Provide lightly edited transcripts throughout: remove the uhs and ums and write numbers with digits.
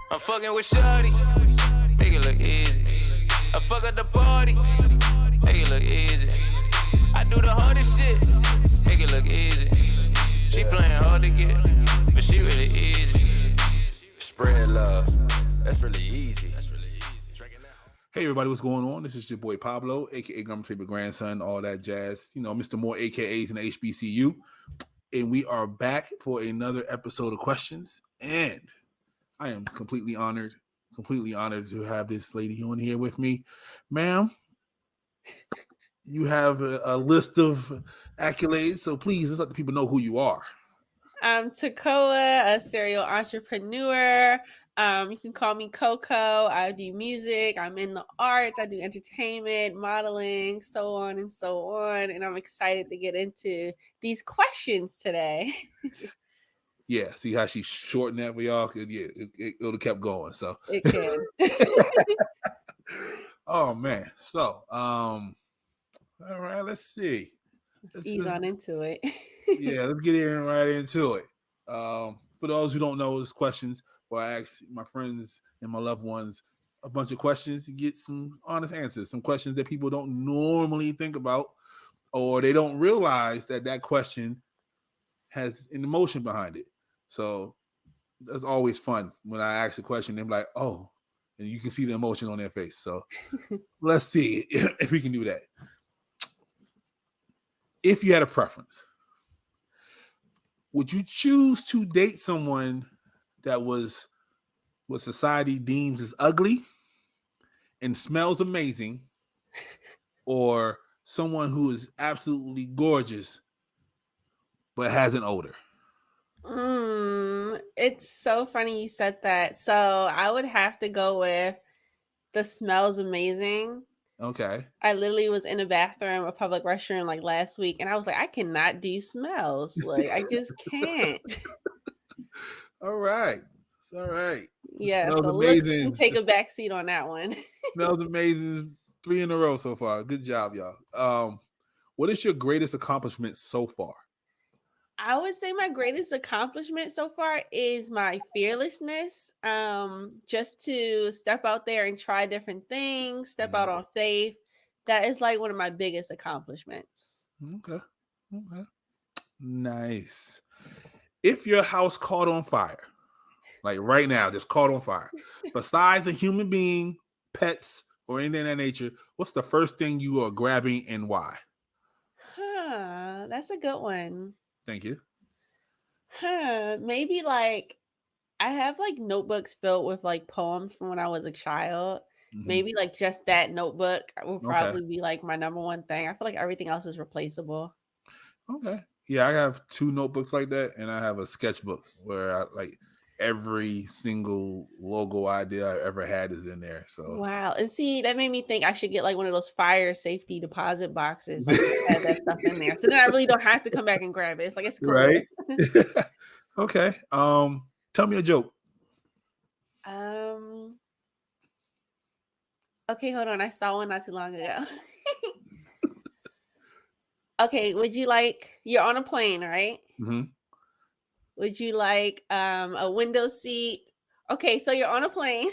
I'm fucking with Shorty, make it look easy. I fuck at the party, make it look easy. I do the hardest shit, make it look easy. She playing hard to get, but she really easy. Spread love, that's really easy. Hey everybody, what's going on? This is your boy Pablo, aka Grandma's favorite grandson, all that jazz. You know, Mr. Moore, AKAs in HBCU. And we are back for another episode of Questions. And I am completely honored to have this lady on here with me. Ma'am, you have a list of accolades, so please just let the people know who you are. I'm Tekoa, a serial entrepreneur. You can call me KOKO. I do music. I'm in the arts. I do entertainment, modeling, so on and so on. And I'm excited to get into these questions today. Yeah, see how she shortened that for y'all? Yeah, it would have kept going. So it can. Oh man. So all right, let's see. Let's ease on into it. Yeah, let's get right into it. For those who don't know, these questions where I ask my friends and my loved ones a bunch of questions to get some honest answers, some questions that people don't normally think about, or they don't realize that question has an emotion behind it. So that's always fun when I ask a question. They're like, "Oh," and you can see the emotion on their face. So let's see if we can do that. If you had a preference, would you choose to date someone that was what society deems as ugly and smells amazing, or someone who is absolutely gorgeous but has an odor? It's so funny you said that. So I would have to go with the smells amazing. Okay. I literally was in a bathroom, a public restroom, like last week, and I was like, I cannot do smells. Like, I just can't. All right. It's all right. Yeah, smells so amazing. Let's take a back seat on that one. Smells amazing. 3 in a row so far. Good job, y'all. What is your greatest accomplishment so far? I would say my greatest accomplishment so far is my fearlessness. Just to step out there and try different things, step out on faith. That is like one of my biggest accomplishments. Okay. Nice. If your house caught on fire, like right now, just caught on fire, besides a human being, pets, or anything of that nature, what's the first thing you are grabbing and why? That's a good one. Thank you. Maybe like I have like notebooks filled with like poems from when I was a child. Maybe like just that notebook will probably be like my number one thing. I feel like everything else is replaceable. Okay. Yeah, I have 2 notebooks like that, and I have a sketchbook where I like every single logo idea I ever had is in there. So wow. And see, that made me think I should get like one of those fire safety deposit boxes, like have that stuff in there. So then I really don't have to come back and grab it. It's like it's cool. Right. Okay. Tell me a joke. Okay, hold on. I saw one not too long ago. Okay, would you like, you're on a plane, right? Would you like a window seat? Okay, so you're on a plane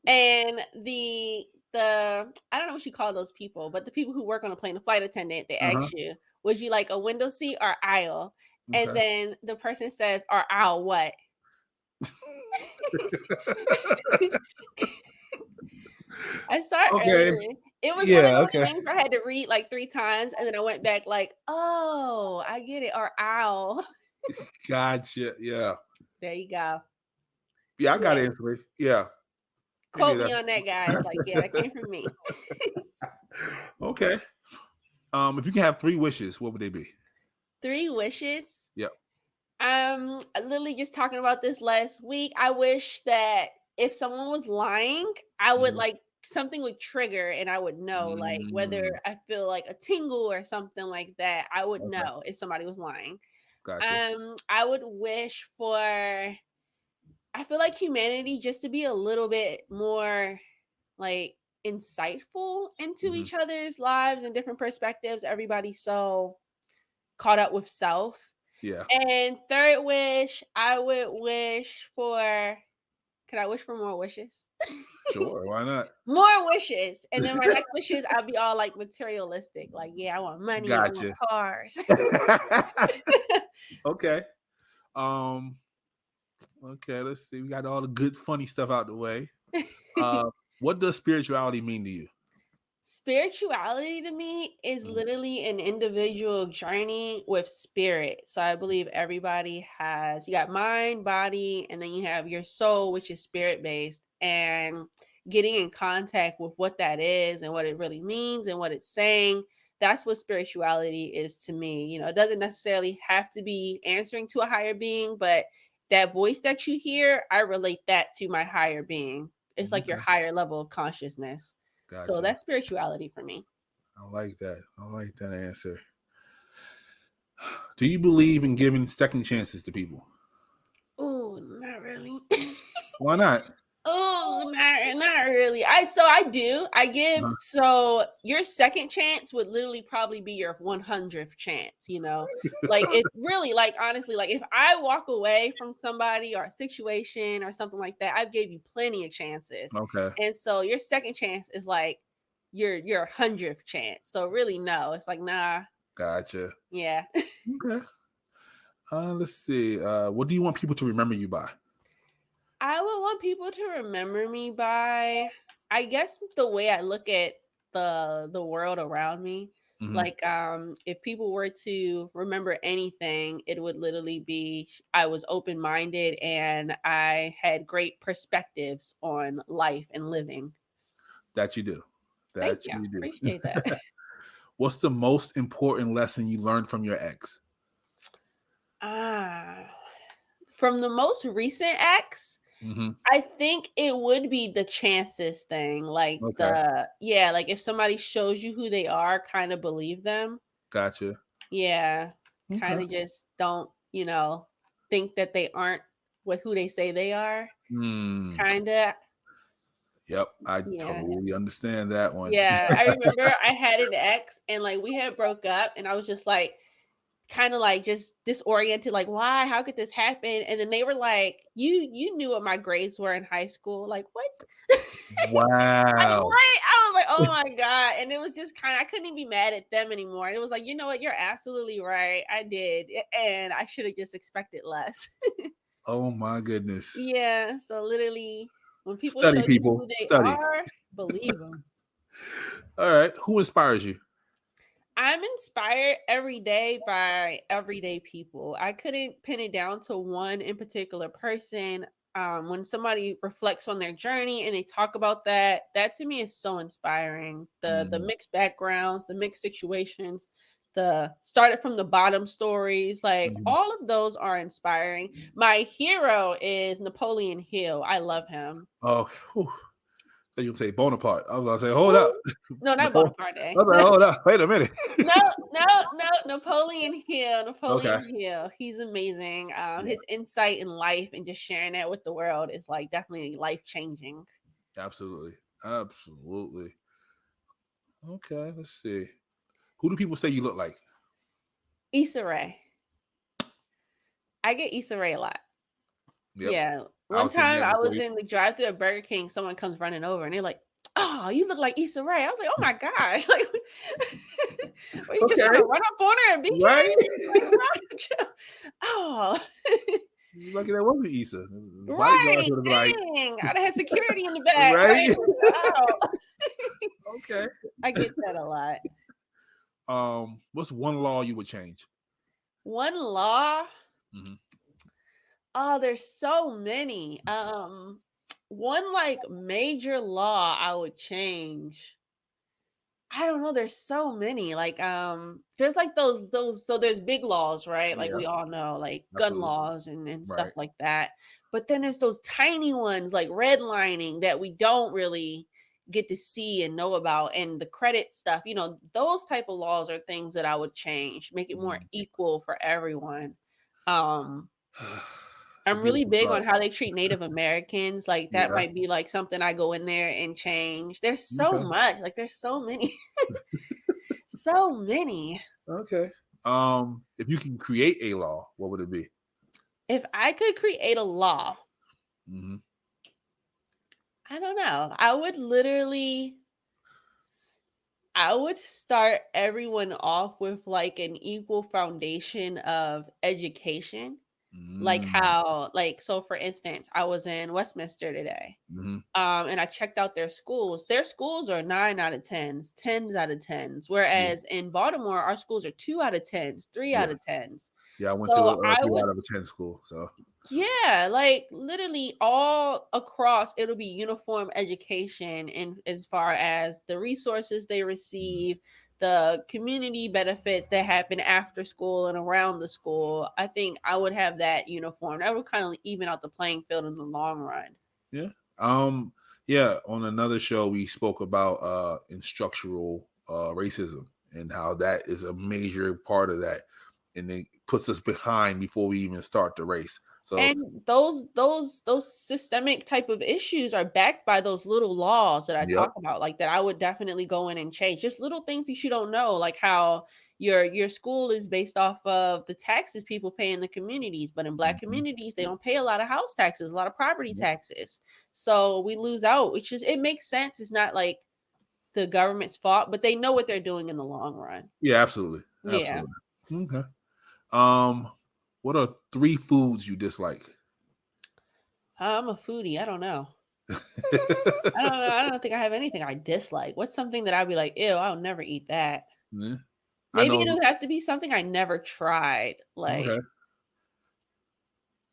and the I don't know what you call those people, but the people who work on a plane, the flight attendant, they ask you, would you like a window seat or aisle? Okay. And then the person says, or aisle what? I saw it earlier. It was one of those things where I had to read like 3 times, and then I went back like, oh, I get it, or owl. Gotcha. Yeah. There you go. Yeah, I got it instantly. Yeah. Quote me on that, guys. Like, yeah, that came from me. Okay. If you can have 3 wishes, what would they be? 3 wishes? Yep. Literally just talking about this last week. I wish that if someone was lying, I would like something would trigger and I would know, like whether I feel like a tingle or something like that. I would know if somebody was lying. Gotcha. I would wish for, I feel like humanity just to be a little bit more like insightful into each other's lives and different perspectives. Everybody's so caught up with self. Yeah. And third wish, I would wish for Can I wish for more wishes? Sure, why not? More wishes. And then my next wishes, I'll be all like materialistic. Like, yeah, I want money, I want Gotcha. cars. Okay. Um, okay, let's see. We got all the good, funny stuff out the way. What does spirituality mean to you? Spirituality to me is literally an individual journey with spirit. So I believe everybody has, you got mind, body, and then you have your soul, which is spirit based. And getting in contact with what that is and what it really means and what it's saying, that's what spirituality is to me. You know, it doesn't necessarily have to be answering to a higher being, but that voice that you hear, I relate that to my higher being. It's like your Okay, higher level of consciousness. So gotcha. that's spirituality for me. I like that. I like that answer. Do you believe in giving second chances to people? Oh, not really. Why not? Oh, not really. I do. I give Uh-huh. so your second chance would literally probably be your 100th chance, you know. Like if really like honestly like if I walk away from somebody or a situation or something like that, I've gave you plenty of chances. Okay, And so your second chance is like your 100th chance. So really no, it's like nah. gotcha. Yeah. Okay. Let's see. What do you want people to remember you by? I would want people to remember me by, I guess, the way I look at the world around me. Mm-hmm. Like, if people were to remember anything, it would literally be I was open minded and I had great perspectives on life and living. That you do. Thank That you. you do. Appreciate that. What's the most important lesson you learned from your ex? Ah, from the most recent acts, Mm-hmm. I think it would be the chances thing. Like Okay, yeah, like if somebody shows you who they are, kind of believe them. gotcha. Yeah. Okay. Kind of just don't, think that they aren't with who they say they are. Hmm. Kind of. Yep, I Yeah. totally understand that one. Yeah. I remember I had an ex and like we had broke up and I was just like kind of like just disoriented, like, why? How could this happen? And then they were like, you knew what my grades were in high school. Like, what? Wow. What? I was like, oh my God. And it was just kind of, I couldn't even be mad at them anymore. And it was like, you know what? You're absolutely right. I did. And I should have just expected less. Oh my goodness. Yeah. So literally, when people Study, show you who people. they Study. are, believe them. All right. Who inspires you? I'm inspired every day by everyday people. I couldn't pin it down to one in particular person. When somebody reflects on their journey and they talk about that, that to me is so inspiring. The Mm, mixed backgrounds, the mixed situations, the started from the bottom stories, like mhm. all of those are inspiring. My hero is Napoleon Hill. I love him. Oh, whew. So you say Bonaparte. I was gonna say, hold up. Who? No, not Napoleon. Bonaparte. I was like, hold up. Wait a minute. No, no, no, Napoleon Hill. Okay. Napoleon Hill. He's amazing. Yeah, His insight in life and just sharing that with the world is like definitely life changing. absolutely. Absolutely. Okay, let's see. Who do people say you look like? Issa Rae. I get Issa Rae a lot. Yep. Yeah. I One was thinking time that I before was you. in the drive thru at Burger King, someone comes running over and they're like, "Oh, you look like Issa Rae." I was like, "Oh my gosh!" Like, or you just want Okay. to run up on her and BK? Right? Like, bro, oh, Lucky that wasn't Issa. Bodyguards right. would have been like, Dang, I'd have had security in the back. right? Like, oh. Okay. I get that a lot. What's one law you would change? One law. Mm-hmm. Oh, there's so many. One like major law I would change. I don't know. There's so many. Like, there's like those. So there's big laws, right? Like Yeah, we all know, like gun absolutely. laws and stuff Right. like that. But then there's those tiny ones like redlining that we don't really get to see and know about, and the credit stuff. You know, those type of laws are things that I would change, make it more Mm. equal for everyone. Um, It's a I'm really beautiful big on thought. how they treat Native Americans. Like that Yeah. might be like something I go in there and change. There's so Okay. much. Like there's so many. So many. Okay. If you can create a law, what would it be? If I could create a law, Mm-hmm. I don't know. I would start everyone off with like an equal foundation of education. Like Mm, how, like, so for instance, I was in Westminster today. mhm. And I checked out their schools. Their schools are 9 out of 10s, 10s out of 10s. Yeah, Whereas in Baltimore, our schools are 2 out of 10s, 3 yeah, out of 10s. yeah. I went to So a I 3 would out of a 10 school, so yeah, like literally all across, it'll be uniform education in as far as the resources they mm, receive, the community benefits that happen after school and around the school. I think I would have that uniform. That would kind of even out the playing field in the long run. yeah. Um, yeah. On another show, we spoke about instructional racism and how that is a major part of that, and it puts us behind before we even start the race. So, And those systemic type of issues are backed by those little laws that I yep. talk about, like that I would definitely go in and change. Just little things that you don't know, like how your school is based off of the taxes people pay in the communities, but in black Mhm, communities, they don't pay a lot of house taxes, a lot of property yep. taxes. So we lose out, which is it makes sense. It's not like the government's fault, but they know what they're doing in the long run. Yeah, absolutely, Yeah. absolutely. Okay. Um, what are 3 foods you dislike? I'm a foodie. I don't know. I don't know. I don't think I have anything I dislike. What's something that I'd be like, ew, I'll never eat that. Yeah, I Maybe know. it'll have to be something I never tried. Okay. Like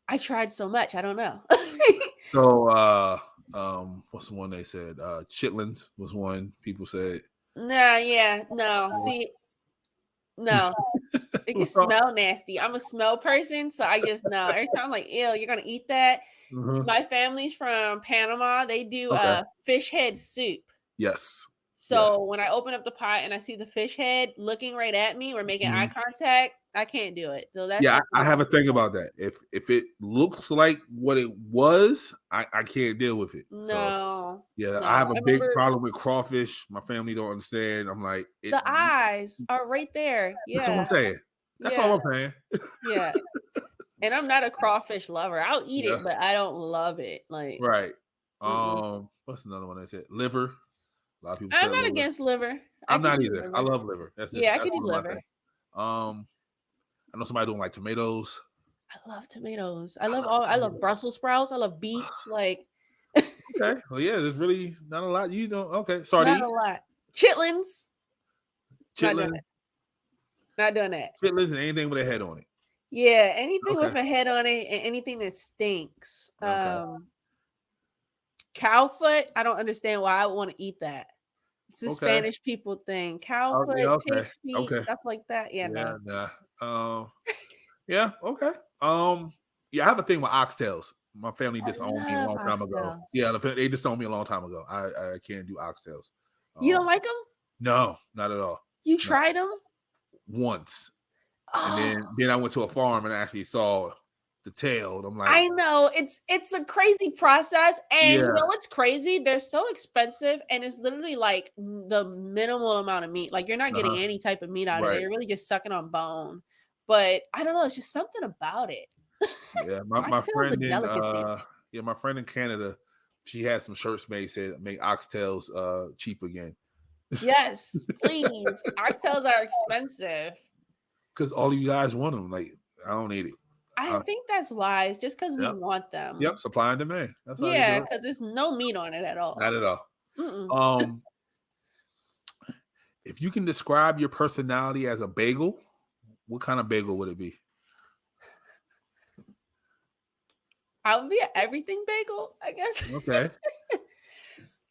I tried so much, I don't know. So, what's the one they said? Chitlins was one people said. Nah, yeah, no. Yeah. See, no. It can What's wrong? smell nasty. I'm a smell person, so I just know. Every time I'm like, ew, you're gonna eat that. Mhm. My family's from Panama. They do Okay. fish head soup. Yes. Yes. So when I open up the pot and I see the fish head looking right at me or making eye Mhm. contact, I can't do it. So that's Yeah, something I that have a thing about that. If it looks like what it was, I can't deal with it. So no, yeah, I no. have a I big remember problem with crawfish. My family don't understand. I'm like, it the eyes are right there. that's all I'm Yeah, saying. That's yeah, all I'm saying. yeah. And I'm not a crawfish lover. I'll eat Yeah. it, but I don't love it. Like, Right. mm-mm. What's another one I said? Liver. A lot of people I'm said not liver. against liver. I I'm could not eat either. I liver. love liver. Yeah, I That's could eat one of my liver. things. Um, I know somebody don't like tomatoes. I love tomatoes. I I love love all. I love tomatoes. Brussels sprouts. I love beets. Like, Okay. Well, yeah, there's really not a lot. You don't. Okay. not a Sardine, lot. Chitlins. Not doing chitlins, it. Not doing that. chitlins, and anything with a head on it. Yeah, anything Okay. with a head on it and anything that stinks. Okay. Cow foot, I don't understand why I would want to eat that. It's a Okay. Spanish people thing. Cow Oh, foot, yeah. pig Okay. feet, Okay. stuff like that. Yeah, Yeah. no. Nah. Yeah. Okay. Yeah, I have a thing with oxtails. My family I disowned me a love long time ago. oxtails. Yeah, they disowned me a long time ago. I can't do oxtails. You don't Um, like them? no, not at all. You No, tried them? once, and Oh, then I went to a farm and actually saw the tail. And I'm like, I know. It's a crazy process. And you yeah, know what's crazy? They're so expensive and it's literally like the minimal amount of meat. Like you're not getting uh-huh, any type of meat out of it. right. You're really just sucking on bone. But I don't know, it's just something about it. Yeah, my Oxtail is a friend in delicacy. yeah, my friend in Canada, she had some shirts made said make oxtails cheap again. Yes, please. Oxtails are expensive. Because all of you guys want them. Like, I don't need it. I Uh, think that's wise, just because we yep, want yep, them. supply and demand. That's how you Yeah, do it. because there's no meat on it at all. Not at all. Mm-mm. Um, if you can describe your personality as a bagel, what kind of bagel would it be? I'll be an everything bagel, I guess. Okay.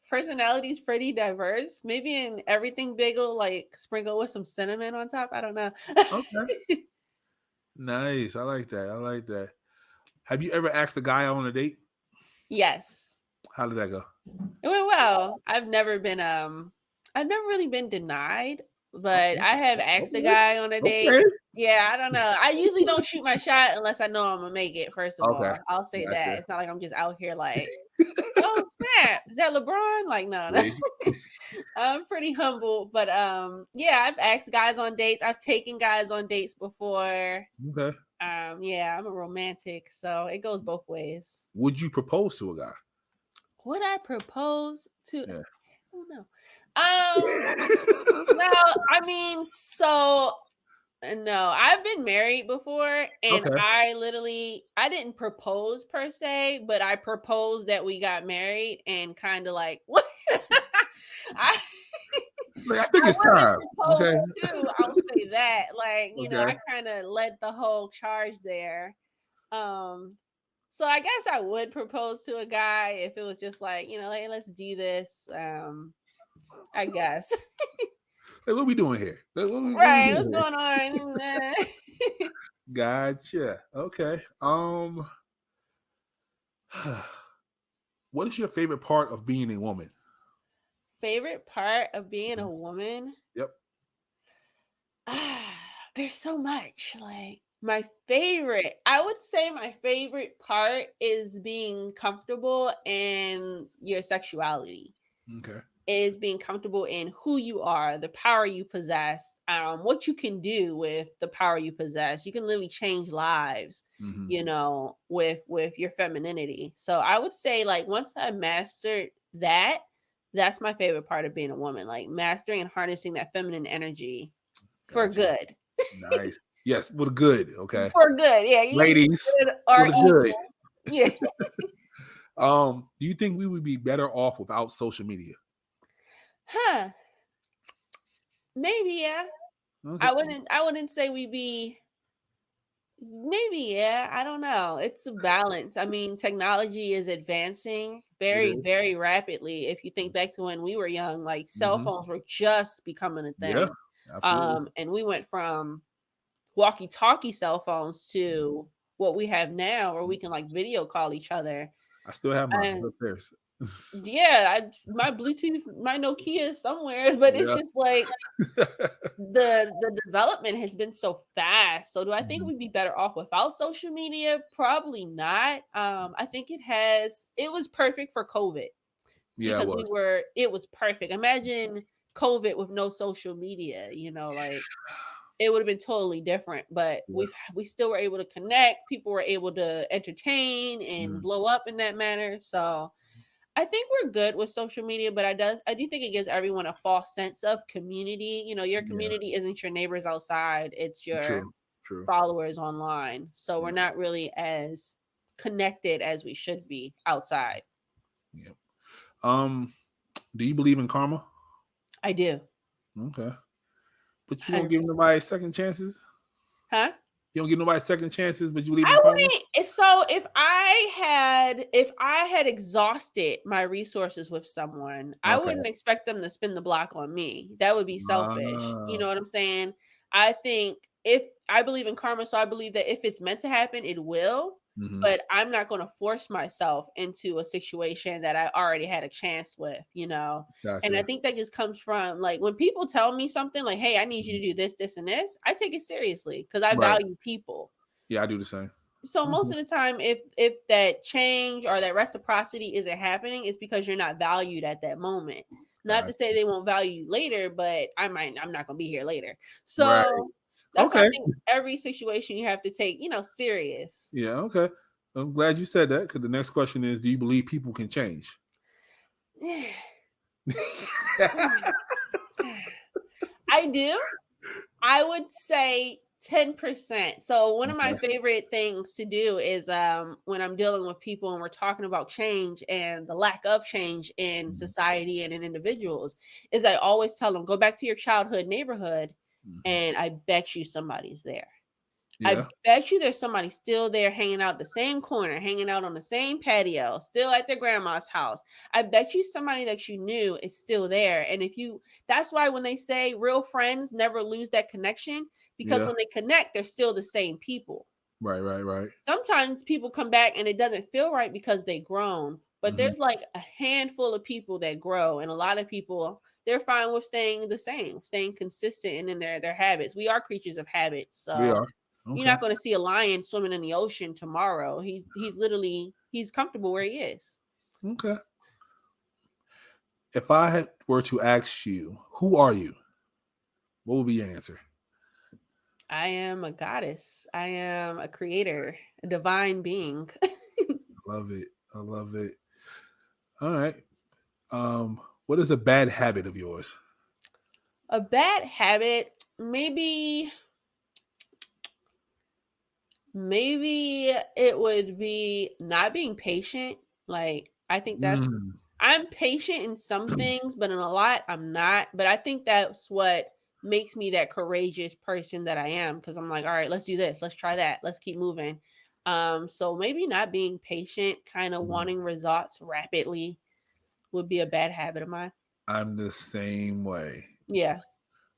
Personality is pretty diverse. Maybe an everything bagel, like sprinkle with some cinnamon on top. I don't know. Okay. Nice. I like that. I like that. Have you ever asked a guy out on a date? Yes. How did that go? It went well. I've never really been denied, but I have asked a Okay. guy on a date. Okay. Yeah, I don't know. I usually don't shoot my shot unless I know I'm gonna make it, first of Okay. all. I'll say that. Gotcha. It's not like I'm just out here like, oh snap, is that LeBron? Like, no, no. See? I'm pretty humble, but yeah, I've asked guys on dates. I've taken guys on dates before. Okay. Yeah, I'm a romantic, so it goes both ways. Would you propose to a guy? Would I propose to? Yeah. I don't know. No, I mean, so no, I've been married before, and Okay. I didn't propose per se, but I proposed that we got married and kind of like what I Like, I think I it's wasn't time. proposed Okay. to, I'll say that. Like, Okay. I kind of led the whole charge there. Um so I guess I would propose to a guy if it was just like, hey, let's do this. I guess. Like, what we doing here? Like, what we Right. What's doing here? going on? Gotcha. Okay. What is your favorite part of being a woman? Favorite part of being a woman? Yep. There's so much. Like I would say my favorite part is being comfortable in your sexuality. Okay. Is being comfortable in who you are, the power you possess, what you can do with the power you possess. You can literally change lives, Mm-hmm. with your femininity. So I would say, like, once I mastered that, that's my favorite part of being a woman, like mastering and harnessing that feminine energy for Gotcha. good. Nice. Yes, for the good. Okay. For good. Yeah, you can be Ladies, good for or the good. evil. Yeah. Do you think we would be better off without social media? Huh. Maybe, yeah. Okay. I wouldn't say we be. Maybe, yeah. I don't know. It's a balance. I mean, technology is advancing It very, is. very rapidly. If you think back to when we were young, like cell Mm-hmm. phones were just becoming a Yeah, thing. absolutely. And we went from walkie-talkie cell phones to what we have now, where we can like video call each other. I still have mine. It's And upstairs. yeah, my Bluetooth, my Nokia is somewhere, but it's Yeah. just like the development has been so fast. So do I think Mhm. we'd be better off without social media? Probably not. I think it was perfect for COVID Yeah, it because was. it was perfect. Imagine COVID with no social media, like it would have been totally different. But Yeah. we still were able to connect, people were able to entertain and Mm. blow up in that manner. So I think we're good with social media, but I do think it gives everyone a false sense of community. Your Yeah. community isn't your neighbors outside, it's your True. True. followers online. So we're Yeah. not really as connected as we should be outside. Yeah. Do you believe in karma? I do. Okay. But you don't give 100%. nobody second chances? Huh? You don't give nobody second chances, but you believe in I karma? wouldn't. So if I had exhausted my resources with someone, I Okay. wouldn't expect them to spin the block on me. That would be selfish. You Ah. know what I'm saying? I think if I believe in karma, so I believe that if it's meant to happen, it will. Mm-hmm. But I'm not going to force myself into a situation that I already had a chance with. And I Gotcha. think that just comes from like when people tell me something like, "Hey, I need you Mhm. to do this, this, and this," I take it seriously because I Right. value people. Yeah, I do the same. So most Okay. of the time, if that change or that reciprocity isn't happening, it's because you're not valued at that moment. Not to Gotcha. say they won't value you later, but I'm not gonna be here later. Right. So that's why I Okay. think every situation you have to take, serious. Yeah, okay. I'm glad you said that because the next question is, do you believe people can change? I do. I would say 10%. So one of my Okay. favorite things to do is when I'm dealing with people and we're talking about change and the lack of change in Mhm. society and in individuals is I always tell them go back to your childhood neighborhood Mhm. and I bet you somebody's there. I Yeah. bet you there's somebody still there hanging out the same corner, hanging out on the same patio, still at their grandma's house. I bet you somebody that you knew is still there. And that's why when they say real friends never lose that connection, because Yeah. when they connect, they're still the same people. Right, right, right. Sometimes people come back and it doesn't feel right because they grown, but Mhm. there's like a handful of people that grow, and a lot of people they're fine with staying the same, staying consistent and in their habits. We are creatures of habits, We so are. you're Okay. not going to see a lion swimming in the ocean tomorrow. He's comfortable where he is. Okay. If were to ask you, who are you? What would be your answer? I am a goddess. I am a creator, a divine being. Love it. I love it. All right. What is a bad habit of yours? A bad habit, maybe it would be not being patient. Like, I think Mm. I'm patient in some things, but in a lot, I'm not. But I think that's what makes me that courageous person that I am. Cause I'm like, all right, let's do this. Let's try that. Let's keep moving. So maybe not being patient, kind of wanting results rapidly would be a bad habit of mine. I'm the same way. Yeah.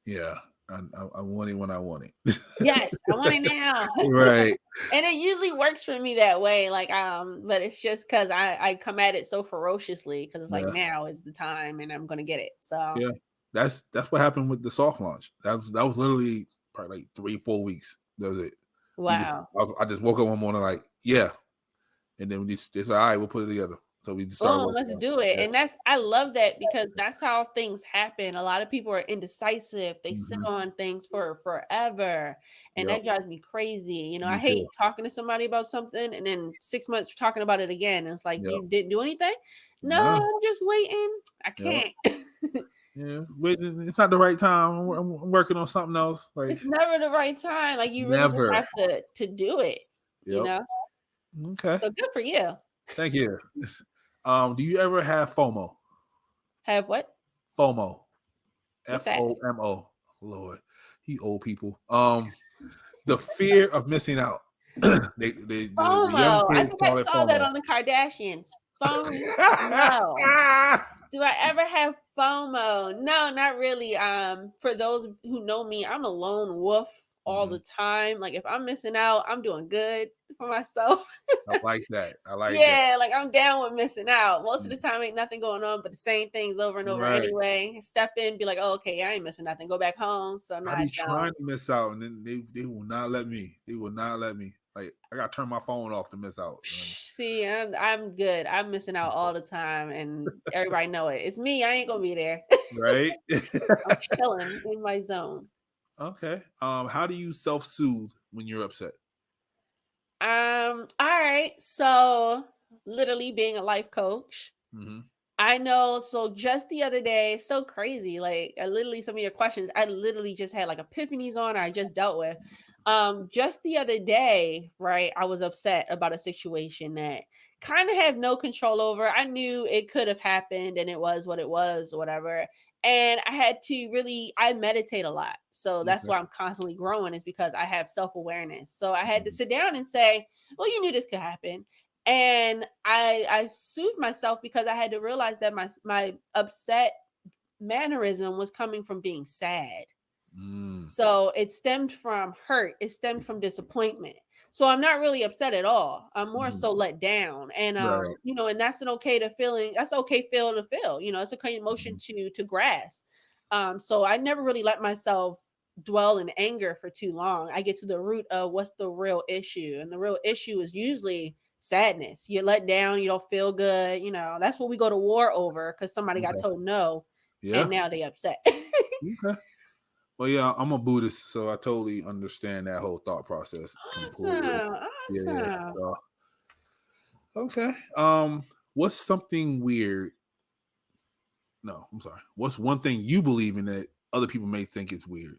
Yeah. I want it when I want it. Yes, I want it now. Right. And it usually works for me that way. Like, but it's just because I come at it so ferociously because it's like Yeah. now is the time and I'm gonna get it. So Yeah. That's what happened with the soft launch. That was literally probably like 3-4 weeks. That was it. wow. I just woke up one morning like, yeah. And then they said, all right, we'll put it together. So we just started Boom, working let's on do it. it. And I love that because that's how things happen. A lot of people are indecisive. They Yeah. sit on things for forever. And Yep. that drives me crazy. I Me hate too. talking to somebody about something and then 6 months talking about it again. And it's like, Yep. you didn't do anything? No, No. I'm just waiting. I Yep. can't. Yeah. It's not the right time. I'm working on something else. Like It's never the right time. Like you really just never. have to do it, you Yep. know? Okay. So good for you. Thank you. Do you ever have FOMO? Have what? FOMO. What's that? FOMO. Lord, he old people. The fear of missing out. The young FOMO. I kids think I call it saw that FOMO. on the Kardashians. FOMO. Do I ever have FOMO? No, not really. For those who know me, I'm a lone wolf all the Mhm. time. Like if I'm missing out, I'm doing good for myself. I like that. I like that. Yeah, like I'm down with missing out. Most of the Mm. time ain't nothing going on, but the same things over and over Right. anyway. Step in, be like, oh, okay, I ain't missing nothing. Go back home. So no, I I be trying don't. to miss out, and then they will not let me. They will not let me. Like I gotta turn my phone off to miss out. See, I'm good. I'm missing out all the time, and everybody know it. It's me. I ain't gonna be there. Right. I'm chilling in my zone. Okay. How do you self-soothe when you're upset? All right. So literally being a life coach. Mm-hmm. I know. So just the other day, so crazy. Like I literally some of your questions, I literally just had like epiphanies on I just dealt with. Just the other day, right? I was upset about a situation that kind of have no control over. I knew it could have happened and it was what it was, or whatever. And I had to really I meditate a lot. So that's Okay. why I'm constantly growing, is because I have self-awareness. So I had to Mhm. sit down and say, well, you knew this could happen, and I soothed myself because I had to realize that my upset mannerism was coming from being sad. Mm. So it stemmed from hurt, it stemmed from disappointment. So I'm not really upset at all. I'm more Mhm. so let down. And Right. and that's an okay to feeling. That's okay feel to feel. It's okay emotion Mhm. to grasp. So I never really let myself dwell in anger for too long. I get to the root of what's the real issue. And the real issue is usually sadness. You're let down, you don't feel good. That's what we go to war over because somebody got Okay. told no and Yeah. now they upset. Okay. Well, yeah, I'm a Buddhist, so I totally understand that whole thought process completely. Awesome. Yeah, yeah. Awesome. So, okay. What's something weird? No, I'm sorry. What's one thing you believe in that other people may think is weird?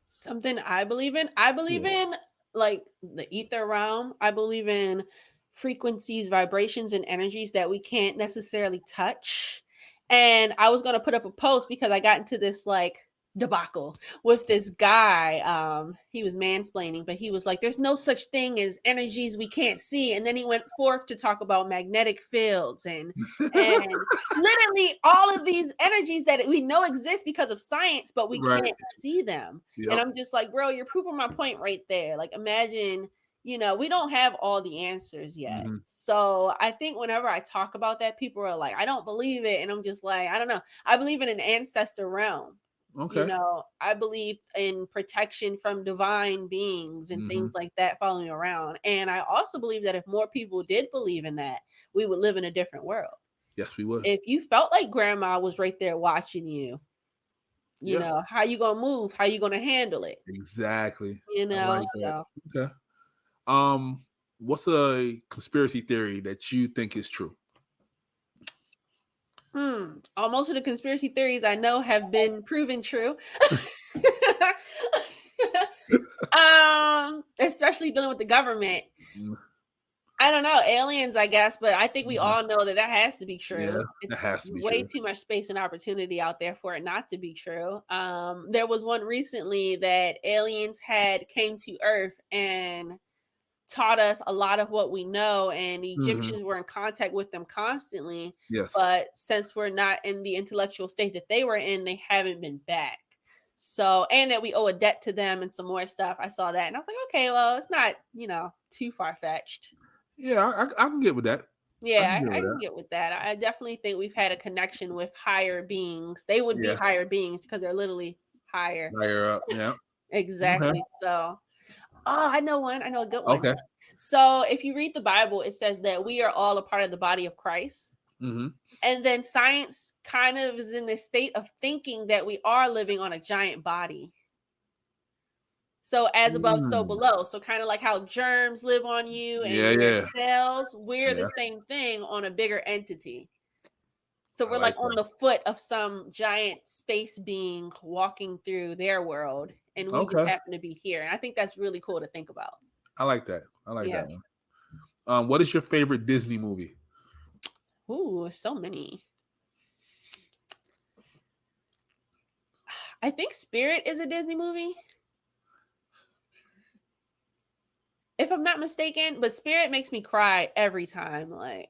Something I believe in. I believe Yeah. in like the ether realm. I believe in frequencies, vibrations, and energies that we can't necessarily touch. And I was gonna put up a post because I got into this like debacle with this guy. He was mansplaining, but he was like, there's no such thing as energies we can't see. And then he went forth to talk about magnetic fields and literally all of these energies that we know exist because of science, but we Right. can't see them. And Yep. I'm just like, bro, you're proving my point right there. Like, imagine, we don't have all the answers yet. Hmm. So I think whenever I talk about that, people are like, I don't believe it. And I'm just like, I don't know. I believe in an ancestor realm. Okay. I believe in protection from divine beings and Hmm. things like that following around. And I also believe that if more people did believe in that, we would live in a different world. Yes, we would. If you felt like grandma was right there watching you, Yeah. how you gonna move, how you gonna handle it, Exactly. I like that. so Okay. Um, what's a conspiracy theory that you think is true? Most of the conspiracy theories I know have been proven true. Especially dealing with the government. I don't know, aliens, I guess, but I think we all know that has to be true. Yeah, it's it has to be way true. too much space and opportunity out there for it not to be true. There was one recently that aliens came to Earth and taught us a lot of what we know, and the Egyptians were in contact with them constantly. Yes. But since we're not in the intellectual state that they were in, they haven't been back. So, and that we owe a debt to them and some more stuff. I saw that and I was like, okay, well, it's not, too far-fetched. Yeah, I can get with that. Yeah, I can get with that. I definitely think we've had a connection with higher beings. They would be higher beings because they're literally higher. Higher up, yeah. Exactly. Okay. So, I know one. I know a good one. Okay. So, if you read the Bible, it says that we are all a part of the body of Christ. And then science kind of is in this state of thinking that we are living on a giant body. So as above, so below. So kind of like how germs live on you and your cells, we're the same thing on a bigger entity. So we're like on the foot of some giant space being walking through their world, and we just happen to be here. And I think that's really cool to think about. I like that. I like that one. What is your favorite Disney movie? Ooh, so many. I think Spirit is a Disney movie, if I'm not mistaken, but Spirit makes me cry every time. Like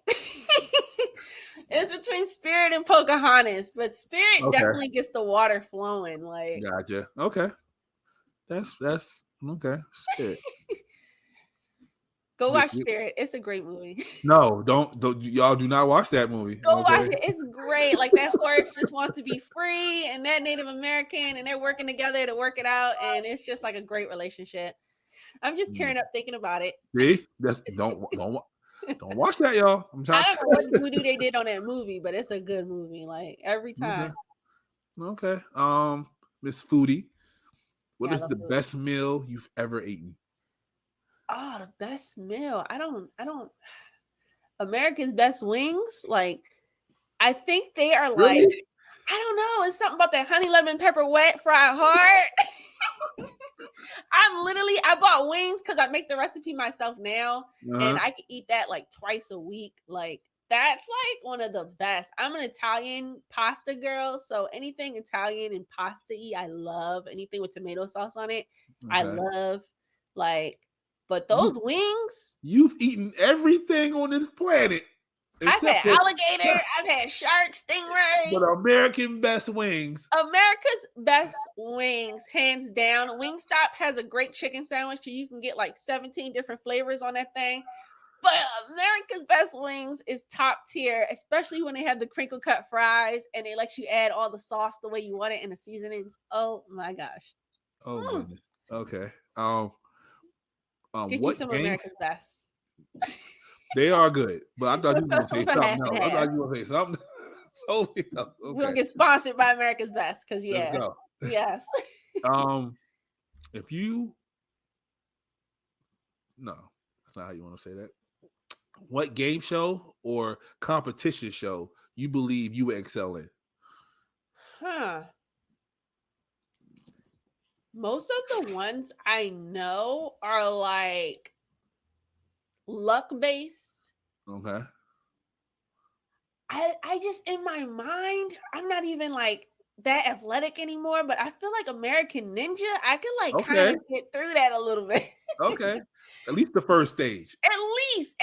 it's between Spirit and Pocahontas, but Spirit definitely gets the water flowing. Like, gotcha. Okay, that's okay. Spirit. Go watch Spirit. It's a great movie. No, don't y'all do not watch that movie. Go watch it. It's great. Like that horse just wants to be free, and that Native American, and they're working together to work it out, and it's just like a great relationship. I'm just tearing up thinking about it. See, don't watch that, y'all. I don't know what voodoo they did on that movie, but it's a good movie. Like every time. Okay. Miss Foodie, what is the best meal you've ever eaten? Oh, the best meal. I don't America's Best Wings. Like, I think they are like, really? I don't know. It's something about that honey lemon pepper wet fried hard. I bought wings because I make the recipe myself now, and I can eat that like twice a week. Like, that's like one of the best. I'm an Italian pasta girl, so anything Italian and pasta-y, I love. Anything with tomato sauce on it, I love. Like, but those wings, you've eaten everything on this planet. I've had alligator, I've had shark, stingray. But American Best Wings. America's Best Wings, hands down. Wingstop has a great chicken sandwich. You can get like 17 different flavors on that thing. But America's Best Wings is top tier, especially when they have the crinkle cut fries and they let you add all the sauce the way you want it and the seasonings. Oh my gosh. Oh goodness. Okay. Get you some America's Best. They are good, but I thought you were going to say something else. I thought you were going to say something totally else. Okay. We'll get sponsored by America's Best because Let's go. Yes. If you no, that's not how you want to say that. What game show or competition show you believe you excel in? Most of the ones I know are like luck based. Okay. I just, in my mind, I'm not even like that athletic anymore, but I feel like American Ninja, I could like kind of get through that a little bit. Okay. At least the first stage. At least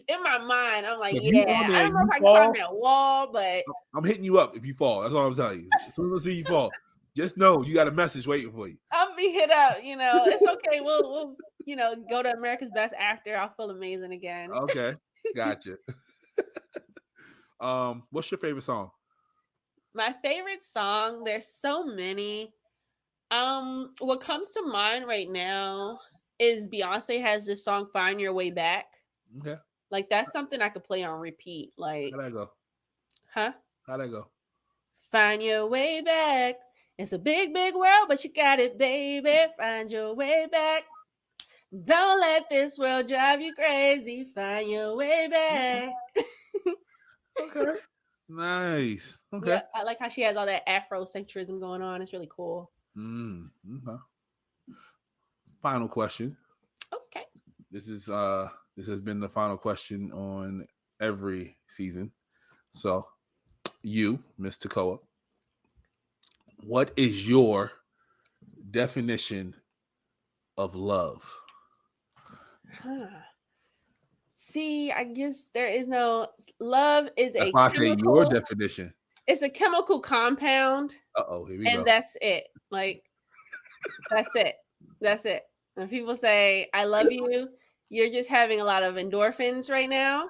in my mind, I'm like, I don't know if I can climb that wall, but I'm hitting you up if you fall. That's all I'm telling you. As soon as I see you fall, just know you got a message waiting for you. I'll be hit up. It's okay. We'll go to America's Best after. I'll feel amazing again. Okay, gotcha. What's your favorite song? My favorite song, there's so many. What comes to mind right now is Beyonce has this song "Find Your Way Back." Okay. Like that's something I could play on repeat. Like, how'd that go? Huh? How'd that go? Find your way back. It's a big, big world, but you got it, baby. Find your way back. Don't let this world drive you crazy. Find your way back. Okay. Nice. Okay. Yeah, I like how she has all that Afrocentrism going on. It's really cool. Okay. Final question. Okay. This has been the final question on every season. So, you, Miss Tekoa, what is your definition of love? See, I guess there is no love. Is That's a why I say your chemical. definition. It's a chemical compound, Here we and go. that's it. Like that's it. That's it. When people say "I love you," you're just having a lot of endorphins right now.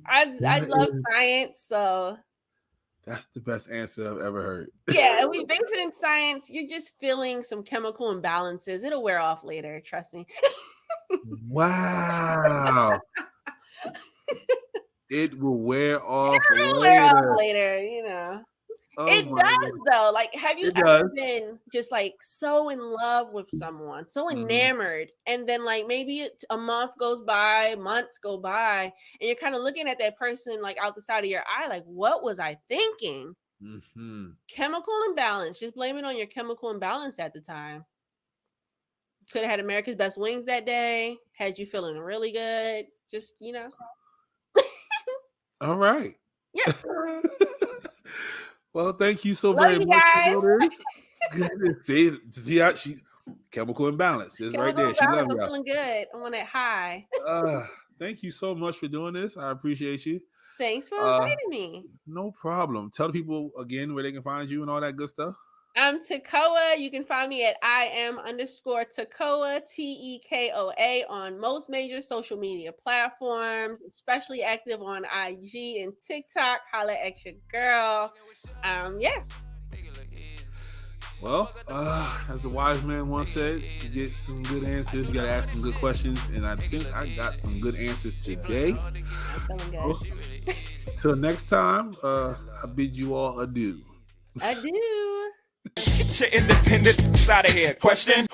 I love science, so That's the best answer I've ever heard. yeah, and we base it in science. You're just feeling some chemical imbalances. It'll wear off later, trust me. Wow. It will wear off It'll later. wear off later, you know. Oh It my does God. though. Like, have you It ever does. been just like so in love with someone, so enamored, and then like maybe a month goes by, months go by, and you're kind of looking at that person like out the side of your eye, like, what was I thinking? Chemical imbalance. Just blame it on your chemical imbalance at the time. Could have had America's Best Wings that day, had you feeling really good. Just, you know. All right. Yeah. Well, thank you so Love very you much guys. for this. See how she chemical imbalance just right there. She loves I'm y'all. feeling good. I want it high. Thank you so much for doing this. I appreciate you. Thanks for inviting me. No problem. Tell the people again where they can find you and all that good stuff. I'm Tekoa. You can find me at IM_Tekoa, TEKOA on most major social media platforms, especially active on IG and TikTok. Holla at your girl. Yeah. Well, as the wise man once said, to get some good answers, you got to ask some good questions. And I think I got some good answers today. I'm feeling good. Till next time, I bid you all adieu. Adieu. Get your independence out of here. Question.